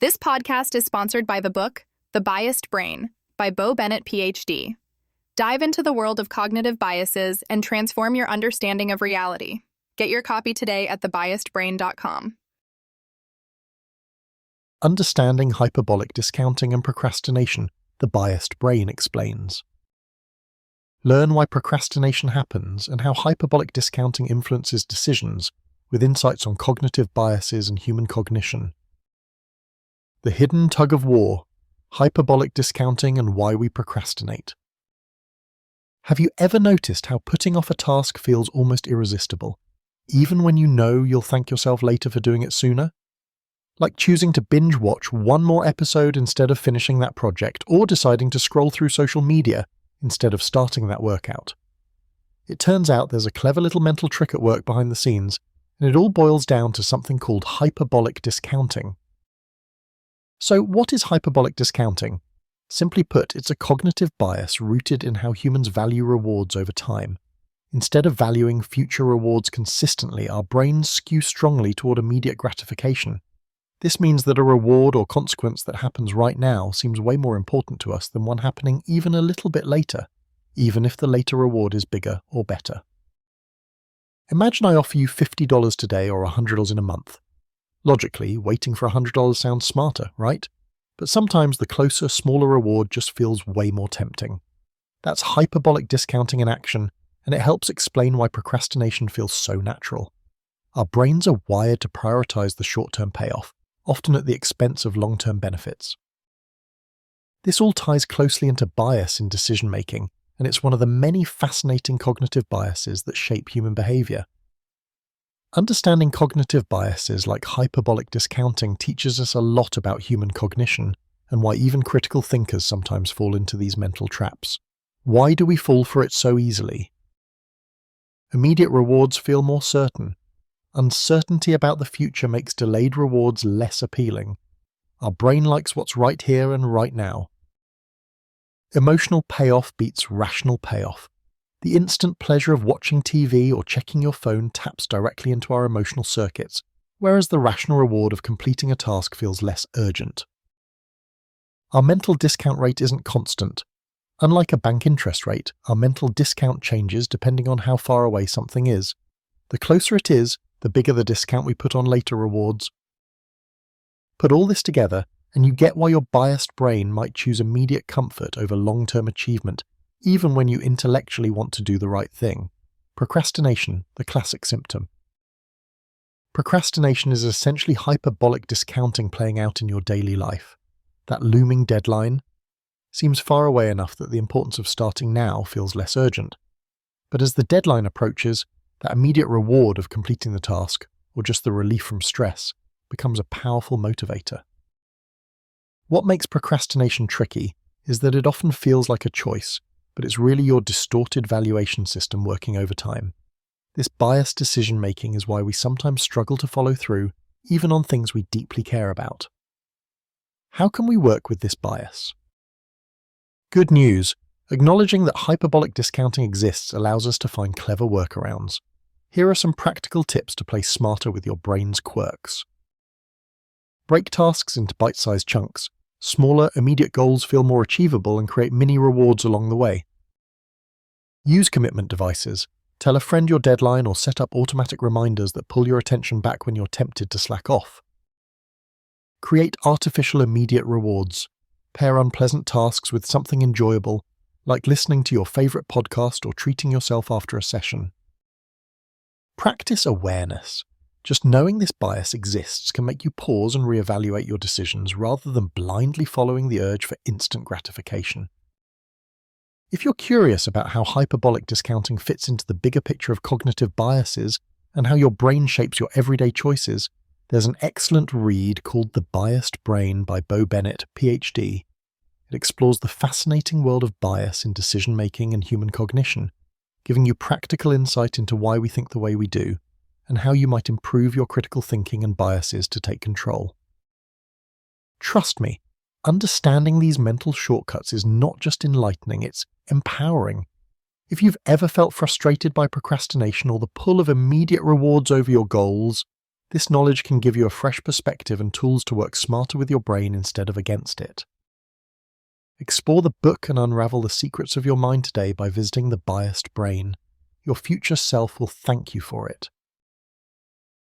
This podcast is sponsored by the book, The Biased Brain, by Bo Bennett, PhD. Dive into the world of cognitive biases and transform your understanding of reality. Get your copy today at thebiasedbrain.com. Understanding hyperbolic discounting and procrastination, The Biased Brain explains. Learn why procrastination happens and how hyperbolic discounting influences decisions, with insights on cognitive biases and human cognition. The hidden tug of war, hyperbolic discounting and why we procrastinate. Have you ever noticed how putting off a task feels almost irresistible, even when you know you'll thank yourself later for doing it sooner? Like choosing to binge watch one more episode instead of finishing that project, or deciding to scroll through social media instead of starting that workout. It turns out there's a clever little mental trick at work behind the scenes, and it all boils down to something called hyperbolic discounting. So what is hyperbolic discounting? Simply put, it's a cognitive bias rooted in how humans value rewards over time. Instead of valuing future rewards consistently, our brains skew strongly toward immediate gratification. This means that a reward or consequence that happens right now seems way more important to us than one happening even a little bit later, even if the later reward is bigger or better. Imagine I offer you $50 today or $100 in a month. Logically, waiting for $100 sounds smarter, right? But sometimes the closer, smaller reward just feels way more tempting. That's hyperbolic discounting in action, and it helps explain why procrastination feels so natural. Our brains are wired to prioritize the short-term payoff, often at the expense of long-term benefits. This all ties closely into bias in decision-making, and it's one of the many fascinating cognitive biases that shape human behavior. Understanding cognitive biases like hyperbolic discounting teaches us a lot about human cognition, and why even critical thinkers sometimes fall into these mental traps. Why do we fall for it so easily? Immediate rewards feel more certain. Uncertainty about the future makes delayed rewards less appealing. Our brain likes what's right here and right now. Emotional payoff beats rational payoff. The instant pleasure of watching TV or checking your phone taps directly into our emotional circuits, whereas the rational reward of completing a task feels less urgent. Our mental discount rate isn't constant. Unlike a bank interest rate, our mental discount changes depending on how far away something is. The closer it is, the bigger the discount we put on later rewards. Put all this together, and you get why your biased brain might choose immediate comfort over long-term achievement, even when you intellectually want to do the right thing. Procrastination, the classic symptom. Procrastination is essentially hyperbolic discounting playing out in your daily life. That looming deadline seems far away enough that the importance of starting now feels less urgent. But as the deadline approaches, that immediate reward of completing the task, or just the relief from stress, becomes a powerful motivator. What makes procrastination tricky is that it often feels like a choice, but it's really your distorted valuation system working overtime. This biased decision-making is why we sometimes struggle to follow through, even on things we deeply care about. How can we work with this bias? Good news. Acknowledging that hyperbolic discounting exists allows us to find clever workarounds. Here are some practical tips to play smarter with your brain's quirks. Break tasks into bite-sized chunks. Smaller, immediate goals feel more achievable and create mini rewards along the way. Use commitment devices. Tell a friend your deadline or set up automatic reminders that pull your attention back when you're tempted to slack off. Create artificial immediate rewards. Pair unpleasant tasks with something enjoyable, like listening to your favorite podcast or treating yourself after a session. Practice awareness. Just knowing this bias exists can make you pause and reevaluate your decisions rather than blindly following the urge for instant gratification. If you're curious about how hyperbolic discounting fits into the bigger picture of cognitive biases and how your brain shapes your everyday choices, there's an excellent read called The Biased Brain by Bo Bennett, PhD. It explores the fascinating world of bias in decision-making and human cognition, giving you practical insight into why we think the way we do, and how you might improve your critical thinking and biases to take control. Trust me, understanding these mental shortcuts is not just enlightening, it's empowering. If you've ever felt frustrated by procrastination or the pull of immediate rewards over your goals, This knowledge can give you a fresh perspective and tools to work smarter with your brain instead of against it. Explore the book and unravel the secrets of your mind today by visiting The Biased Brain. Your future self will thank you for it.